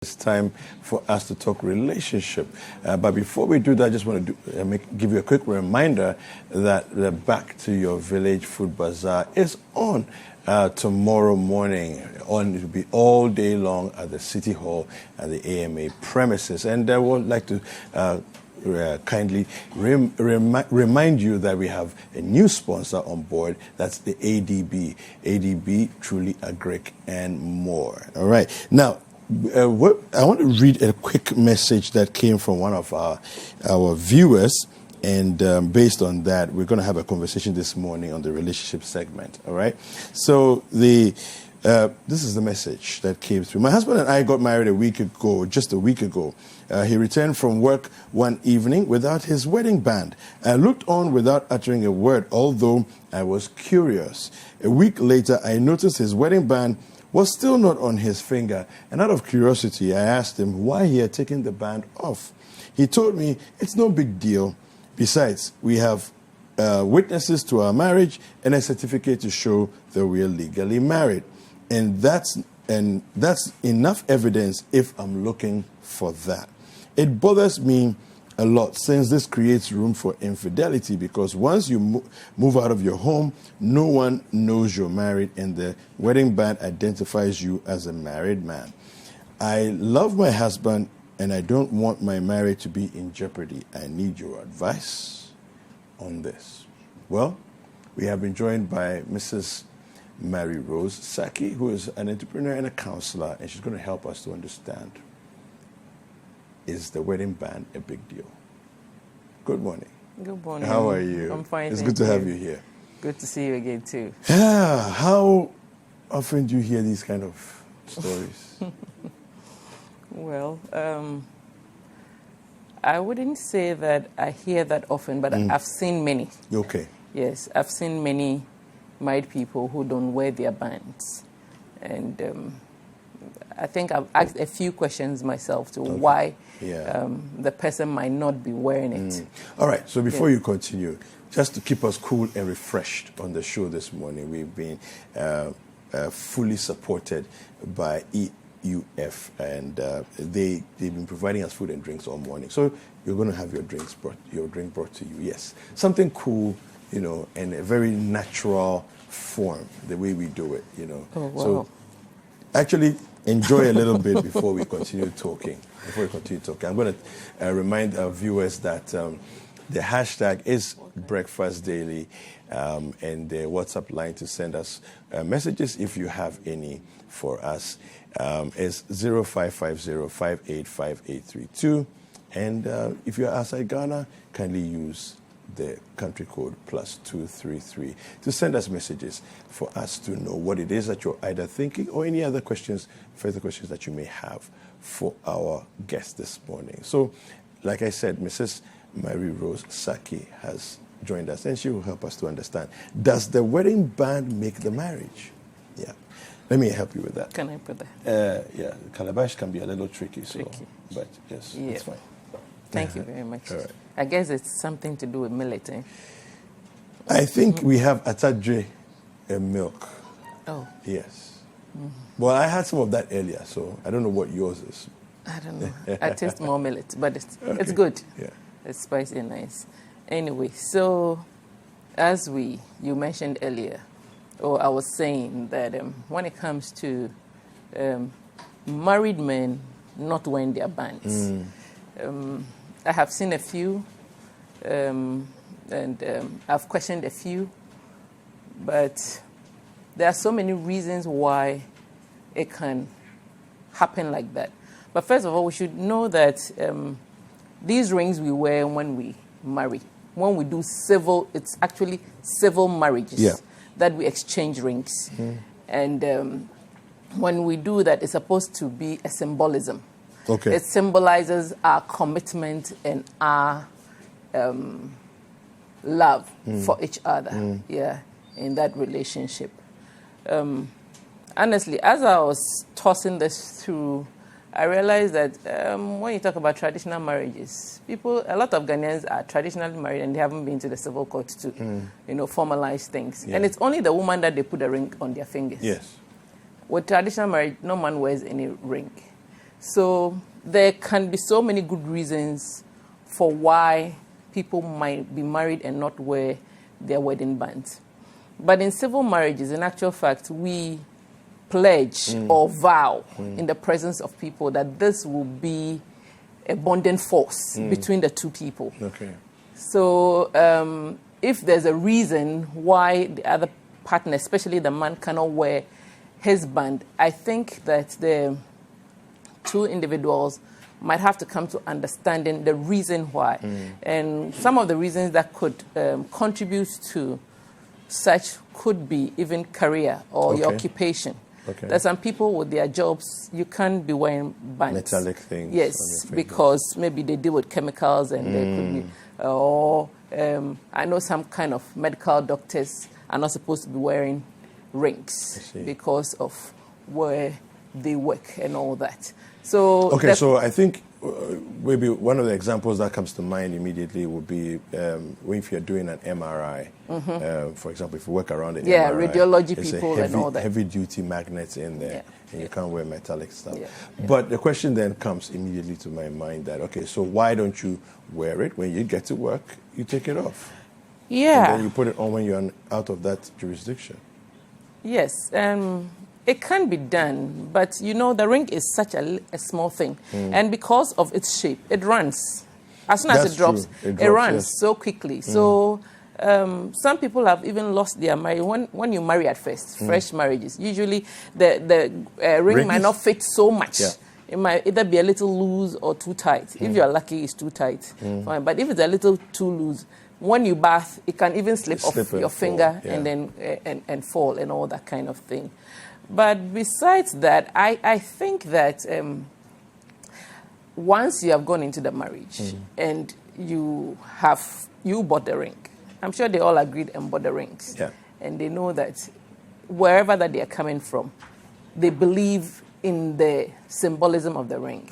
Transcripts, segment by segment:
It's time for us to talk relationship. But before we do that, I just want to give you a quick reminder that the Back to Your Village Food Bazaar is on tomorrow morning. It will be all day long at the City Hall at the AMA premises. And I would like to kindly remind you that we have a new sponsor on board. That's the ADB. ADB, Truly Agric and More. All right. Now, I want to read a quick message that came from one of our viewers, and based on that, we're going to have a conversation this morning on the relationship segment. All right. So this is the message that came through. My husband and I got married just a week ago. He returned from work one evening without his wedding band. I looked on without uttering a word, although I was curious. A week later, I noticed his wedding band was still not on his finger, and out of curiosity, I asked him why he had taken the band off. He told me it's no big deal. Besides, we have witnesses to our marriage and a certificate to show that we are legally married, and that's enough evidence if I'm looking for that. It bothers me a lot since this creates room for infidelity, because once you move out of your home, no one knows you're married and the wedding band identifies you as a married man. I love my husband and I don't want my marriage to be in jeopardy. I need your advice on this. Well, we have been joined by Mrs. Mary Rose Sackey, who is an entrepreneur and a counselor, and she's going to help us to understand, is the wedding band a big deal? Good morning. Good morning. How are you? I'm fine. It's good to have you here. Good to see you again, too. Yeah. How often do you hear these kind of stories? Well, I wouldn't say that I hear that often, but I've seen many. Okay. Yes, I've seen many married people who don't wear their bands. And I think I've asked a few questions myself to why the person might not be wearing it. All right, so before you continue, just to keep us cool and refreshed on the show this morning, we've been fully supported by EUF, and they've been providing us food and drinks all morning. So you're going to have your drink brought to you. Yes, something cool, and a very natural form, the way we do it, Oh, wow. So actually, enjoy a little bit before we continue talking. I'm going to remind our viewers that the hashtag is Breakfast Daily, and the WhatsApp line to send us messages, if you have any for us, is 0550-585832. And if you're outside Ghana, kindly use the country code +233 to send us messages for us to know what it is that you're either thinking or any other further questions that you may have for our guest this morning. So, like I said, Mrs. Mary Rose Sackey has joined us, and she will help us to understand, does the wedding band make the marriage? Yeah. Let me help you with that. Can I put that? Yeah, calabash can be a little tricky. But yes, it's fine. Thank you very much. All right. I guess it's something to do with millet, eh? I think we have atadre milk. Oh. Yes. Well, I had some of that earlier, so I don't know what yours is. I don't know. I taste more millet, but it's good. Yeah. It's spicy and nice. Anyway, so as you mentioned earlier, or I was saying that when it comes to married men not wearing their bands, I have seen a few, and I've questioned a few, but there are so many reasons why it can happen like that. But first of all, we should know that these rings we wear when we marry, when we do it's actually civil marriages that we exchange rings. And when we do that, it's supposed to be a symbolism. Okay. It symbolizes our commitment and our love for each other, in that relationship. Honestly, as I was tossing this through, I realized that when you talk about traditional marriages, a lot of Ghanaians are traditionally married and they haven't been to the civil court to, formalize things. Yeah. And it's only the woman that they put a ring on their fingers. Yes. With traditional marriage, no man wears any ring. So there can be so many good reasons for why people might be married and not wear their wedding bands. But in civil marriages, in actual fact, we pledge or vow in the presence of people that this will be a bonding force between the two people. Okay. So if there's a reason why the other partner, especially the man, cannot wear his band, I think that the two individuals might have to come to understanding the reason why. And some of the reasons that could contribute to such could be even career or your occupation. Okay. There's some people with their jobs, you can't be wearing bands. Metallic things. Yes, because maybe they deal with chemicals and they could be, or I know some kind of medical doctors are not supposed to be wearing rings because of where they work and all that. So okay, so I think maybe one of the examples that comes to mind immediately would be if you're doing an MRI, for example, if you work around an MRI. Radiology people heavy, and all that. Heavy-duty magnets in there, and you can't wear metallic stuff. But the question then comes immediately to my mind that, okay, so why don't you wear it? When you get to work, you take it off. Yeah. And then you put it on when you're out of that jurisdiction. Yes. It can be done, but you know, the ring is such a small thing. And because of its shape, it runs. As soon as it drops, it runs so quickly. So some people have even lost their marriage. When you marry at first, fresh marriages, usually the ring might not fit so much. It might either be a little loose or too tight. If you're lucky, it's too tight. Fine. But if it's a little too loose, when you bath, it can even slip off your finger and then and fall and all that kind of thing. But besides that, I think that once you have gone into the marriage and you bought the ring, I'm sure they all agreed and bought the rings. And they know that wherever that they are coming from, they believe in the symbolism of the ring.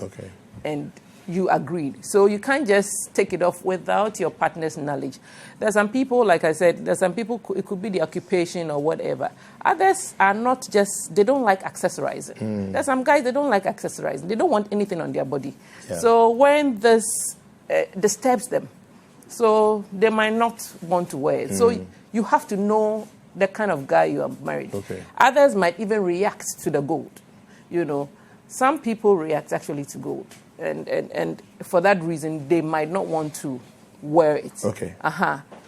And you agreed. So you can't just take it off without your partner's knowledge. There's some people, like I said, it could be the occupation or whatever. Others are not just, they don't like accessorizing. There's some guys, they don't like accessorizing. They don't want anything on their body. So when this disturbs them, so they might not want to wear it. So you have to know the kind of guy you are married. Others might even react to the gold. You know, some people react actually to gold. And for that reason, they might not want to wear it.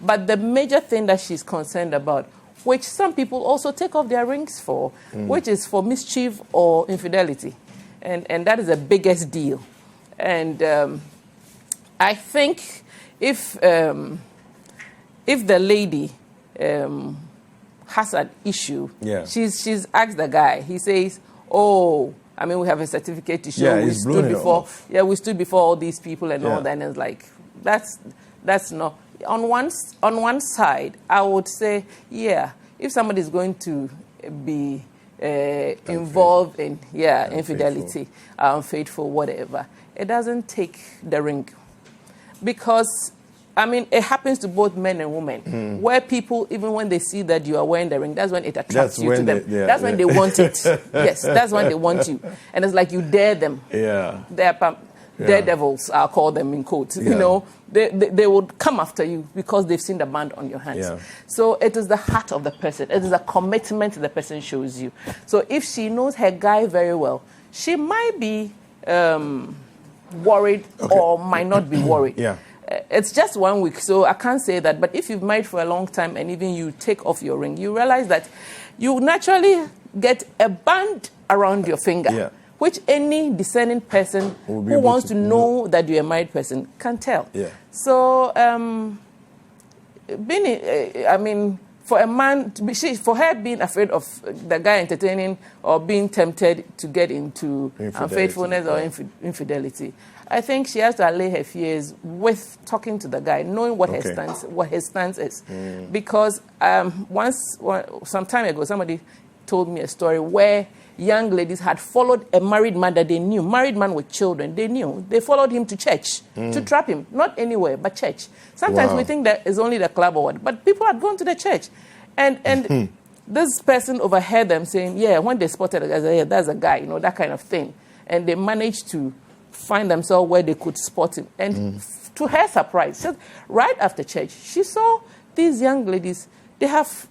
But the major thing that she's concerned about, which some people also take off their rings for, which is for mischief or infidelity. And that is the biggest deal. And I think if the lady has an issue, she's asked the guy, he says, I mean, we have a certificate to show we stood before all these people and all that. And it's like, that's not. On one side, I would say, if somebody is going to be involved in infidelity, unfaithful, whatever, it doesn't take the ring. Because, I mean, it happens to both men and women, where people, even when they see that you are wearing the ring, that's when it attracts you to them. That's when they want it. Yes, that's when they want you. And it's like you dare them. They're daredevils, I'll call them in quotes. You know, they would come after you because they've seen the band on your hands. So it is the heart of the person. It is a commitment the person shows you. So if she knows her guy very well, she might be worried or might not be worried. It's just 1 week, so I can't say that. But if you've married for a long time and even you take off your ring, you realize that you naturally get a band around your finger, which any discerning person who wants to know that you're a married person can tell. So, for a man, for her being afraid of the guy entertaining or being tempted to get into unfaithfulness or infidelity, I think she has to allay her fears with talking to the guy, knowing what his stance is. Because some time ago, somebody told me a story where young ladies had followed a married man that they knew, married man with children, they knew. They followed him to church to trap him, not anywhere, but church. Sometimes we think that is only the club or what, but people had gone to the church. And this person overheard them saying, when they spotted a guy, that's a guy, that kind of thing. and they managed to find themselves where they could spot him. And to her surprise, right after church, she saw these young ladies. They have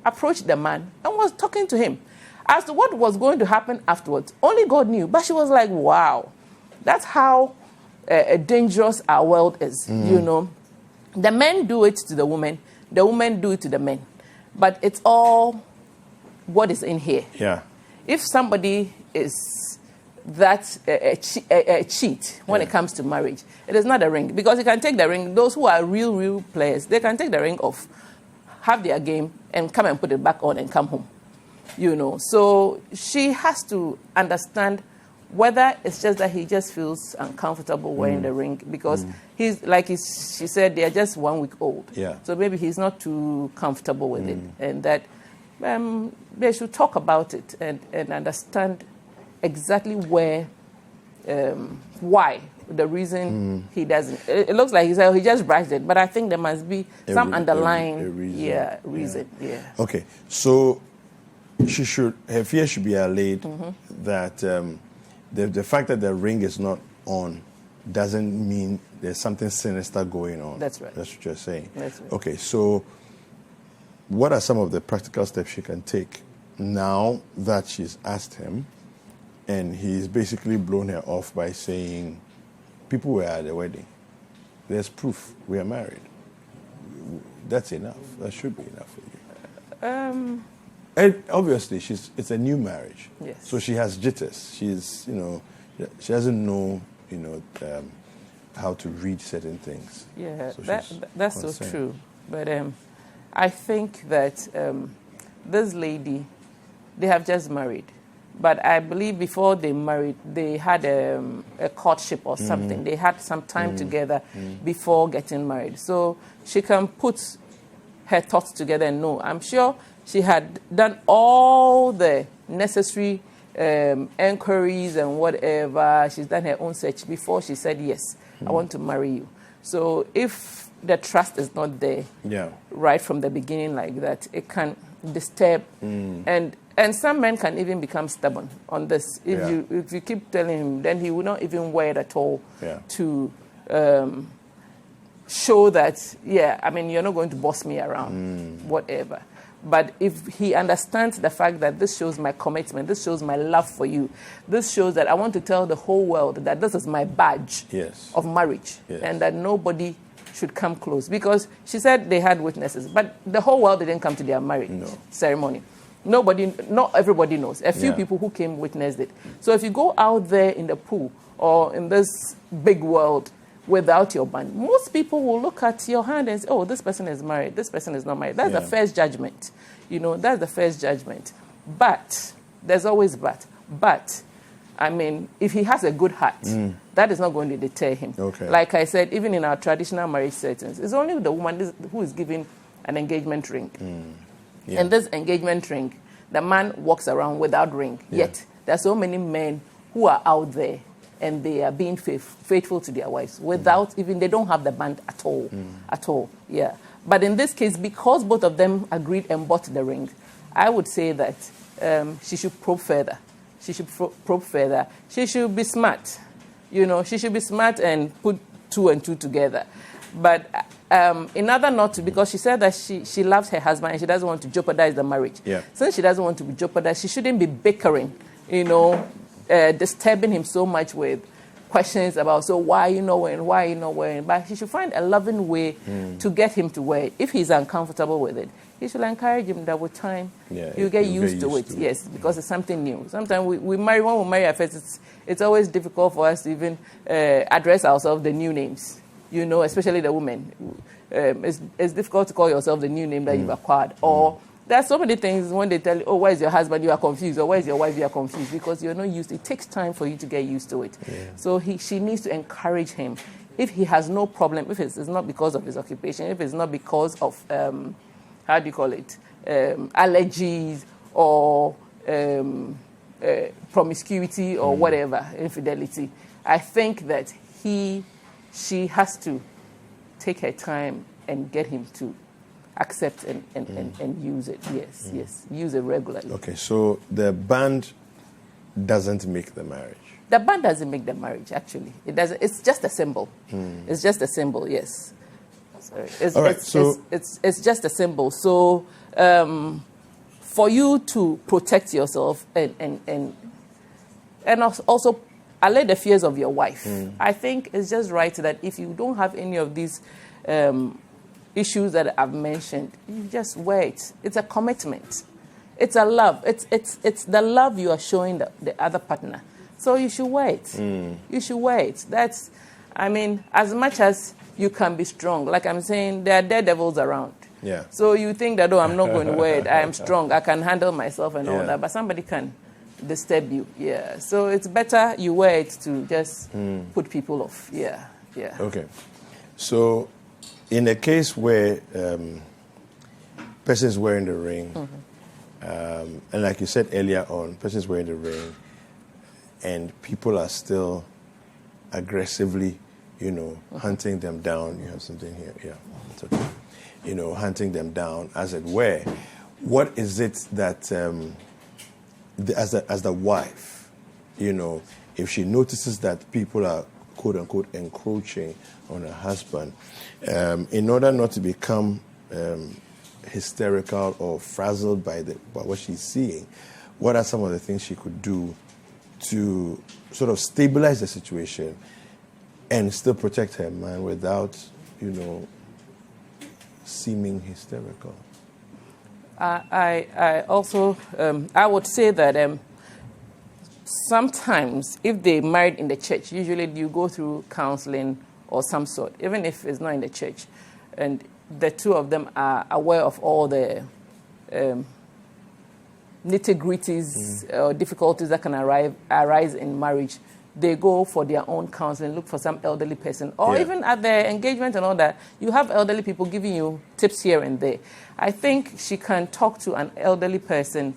approached the man and was talking to him. As to what was going to happen afterwards, only God knew. But she was like, wow, that's how dangerous our world is, you know. The men do it to the women do it to the men. But it's all what is in here. Yeah. If somebody is that a cheat when it comes to marriage, it is not a ring. Because you can take the ring, those who are real players, they can take the ring off, have their game, and come and put it back on and come home. You know, so she has to understand whether it's just that he just feels uncomfortable wearing the ring, because she said, they are just 1 week old. Yeah. So maybe he's not too comfortable with it, and that they should talk about it and understand exactly where, why, the reason he doesn't. It looks like he said, he just brushed it, but I think there must be some underlying reason. Yeah. Okay, so her fear should be allayed that the fact that the ring is not on doesn't mean there's something sinister going on. That's right. That's what you're saying. That's right. Okay, so what are some of the practical steps she can take now that she's asked him and he's basically blown her off by saying, people were at the wedding. There's proof. We are married. That's enough. That should be enough for you. And obviously, it's a new marriage. Yes. So she has jitters. She's, she doesn't know, how to read certain things. Yeah, so that's concerned. So true. But I think that this lady, they have just married. But I believe before they married, they had a courtship or something. They had some time together before getting married. So she can put her thoughts together and know. I'm sure she had done all the necessary inquiries and whatever. She's done her own search before she said, yes, I want to marry you. So if the trust is not there right from the beginning like that, it can disturb. And some men can even become stubborn on this. If you keep telling him, then he will not even wear it at all to show that, you're not going to boss me around, whatever. But if he understands the fact that this shows my commitment, this shows my love for you, this shows that I want to tell the whole world that this is my badge of marriage, and that nobody should come close. Because she said they had witnesses, but the whole world didn't come to their marriage ceremony. Not everybody knows. A few people who came witnessed it. So if you go out there in the pool or in this big world without your band, most people will look at your hand and say, oh, this person is married, this person is not married. That's the first judgment. That's the first judgment. But, there's always but. But, if he has a good heart, that is not going to deter him. Okay. Like I said, even in our traditional marriage settings, it's only the woman who is given an engagement ring. And this engagement ring, the man walks around without ring. Yet, there are so many men who are out there and they are being faithful to their wives without even, they don't have the band at all. At all, But in this case, because both of them agreed and bought the ring, I would say that she should probe further. She should probe further. She should be smart. She should be smart and put 2 and 2 together. But in order not to, because she said that she loves her husband and she doesn't want to jeopardize the marriage. Since she doesn't want to be jeopardized, she shouldn't be bickering, disturbing him so much with questions about, so why are you not wearing? But she should find a loving way to get him to wear it. If he's uncomfortable with it, he should encourage him that with time, he'll get used to it. Yes, because it's something new. Sometimes when we marry at first, it's always difficult for us to even address ourselves the new names. Especially the women. It's difficult to call yourself the new name that you've acquired. Or there are so many things when they tell you, oh, where's your husband? You are confused. Or where's your wife? You are confused. Because you're not used. It takes time for you to get used to it. So she needs to encourage him. If he has no problem, if it's not because of his occupation, if it's not because of, allergies or promiscuity or whatever, infidelity, I think that she has to take her time and get him to accept and use it. Yes, use it regularly. Okay, so the band doesn't make the marriage. The band doesn't make the marriage, actually. It doesn't. It's just a symbol. It's just a symbol, yes. Sorry. It's just a symbol. So for you to protect yourself and also allay the fears of your wife, I think it's just right that if you don't have any of these issues that I've mentioned, you just wait. It's a commitment. It's a love. It's the love you are showing the other partner. So you should wait. You should wait. As much as you can be strong, like I'm saying, there are daredevils around. Yeah. So you think that, I'm not going to wait. I am strong. I can handle myself and all that. But somebody can disturb you. Yeah. So it's better you wait to just put people off. Yeah. Yeah. Okay. So in a case where person is wearing the ring, and like you said earlier on, person is wearing the ring, and people are still aggressively, hunting them down. You have something here. Yeah. It's okay. Hunting them down, as it were. What is it that, as the wife, if she notices that people are, quote unquote, encroaching on her husband, in order not to become hysterical or frazzled by what she's seeing, what are some of the things she could do to sort of stabilize the situation and still protect her man without, seeming hysterical? I also, I would say that sometimes if they married in the church, usually you go through counseling or some sort, even if it's not in the church, and the two of them are aware of all the nitty-gritties or difficulties that can arise in marriage. They go for their own counseling, look for some elderly person, or even at their engagement and all that, you have elderly people giving you tips here and there. I think she can talk to an elderly person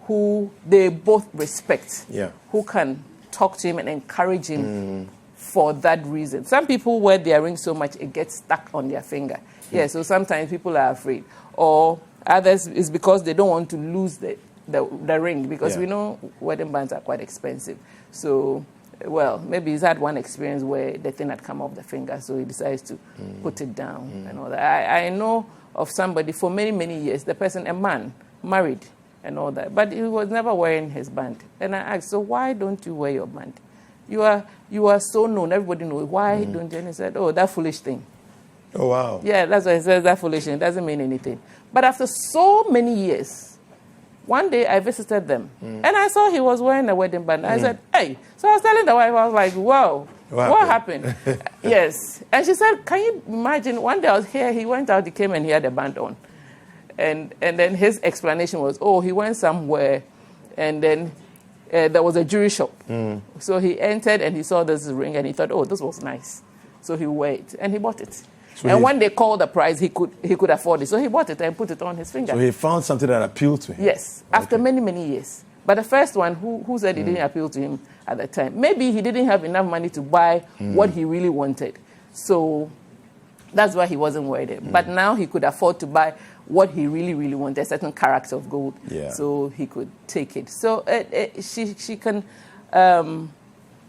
who they both respect, who can talk to him and encourage him for that reason. Some people wear their ring so much it gets stuck on their finger. Yeah, so sometimes people are afraid. Or others is because they don't want to lose the ring, because we know wedding bands are quite expensive. So, maybe he's had one experience where the thing had come off the finger, so he decides to put it down and all that. I know of somebody for many, many years, the person, a man, married and all that, but he was never wearing his band. And I asked, so why don't you wear your band? You are so known, everybody knows. Why don't you? And he said, that foolish thing. Oh, wow. Yeah, that's why he says that foolish thing. It doesn't mean anything. But after so many years, one day I visited them, and I saw he was wearing a wedding band. I said, hey. So I was telling the wife, I was like, whoa, what happened? Yes. And she said, can you imagine, one day I was here, he went out, he came and he had a band on. And then his explanation was, he went somewhere, and then there was a jewelry shop. So he entered and he saw this ring, and he thought, this was nice. So he went, and he bought it. So when they called the price, he could afford it. So he bought it and put it on his finger. So he found something that appealed to him. Yes, after many, many years. But the first one, who said it didn't appeal to him at the time, maybe he didn't have enough money to buy what he really wanted. So that's why he wasn't wearing it. But now he could afford to buy what he really, really wanted, a certain character of gold. Yeah. So he could take it. So she can,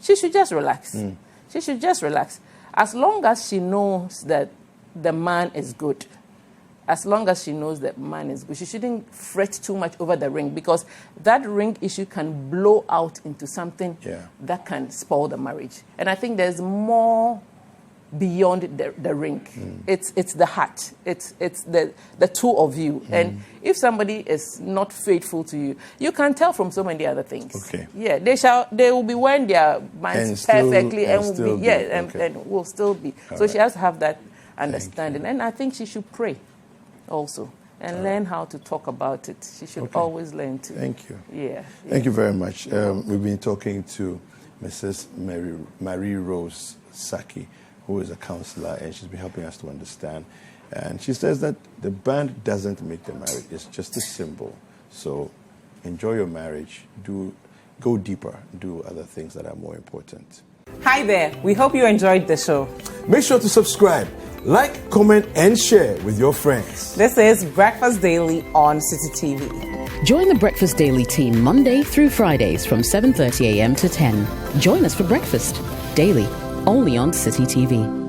she should just relax. She should just relax. As long as she knows that the man is good, as long as she knows that man is good, she shouldn't fret too much over the ring, because that ring issue can blow out into something that can spoil the marriage. And I think there's more beyond the ring. It's the heart. It's the two of you. And if somebody is not faithful to you, you can tell from so many other things. Okay. Yeah, they will be wearing their bands perfectly and will be and will still be. So she has to have that understanding. And I think she should pray also and learn how to talk about it. She should always learn to. Thank you. Yeah. Thank you very much. We've been talking to Mrs. Marie Rose Sackey, who is a counselor, and she's been helping us to understand. And she says that the band doesn't make the marriage. It's just a symbol. So enjoy your marriage. Go deeper. Do other things that are more important. Hi there. We hope you enjoyed the show. Make sure to subscribe Like, comment, and share with your friends. This is Breakfast Daily on Citi TV. Join the Breakfast Daily team Monday through Fridays from 7:30 a.m. to 10. Join us for breakfast daily, only on Citi TV.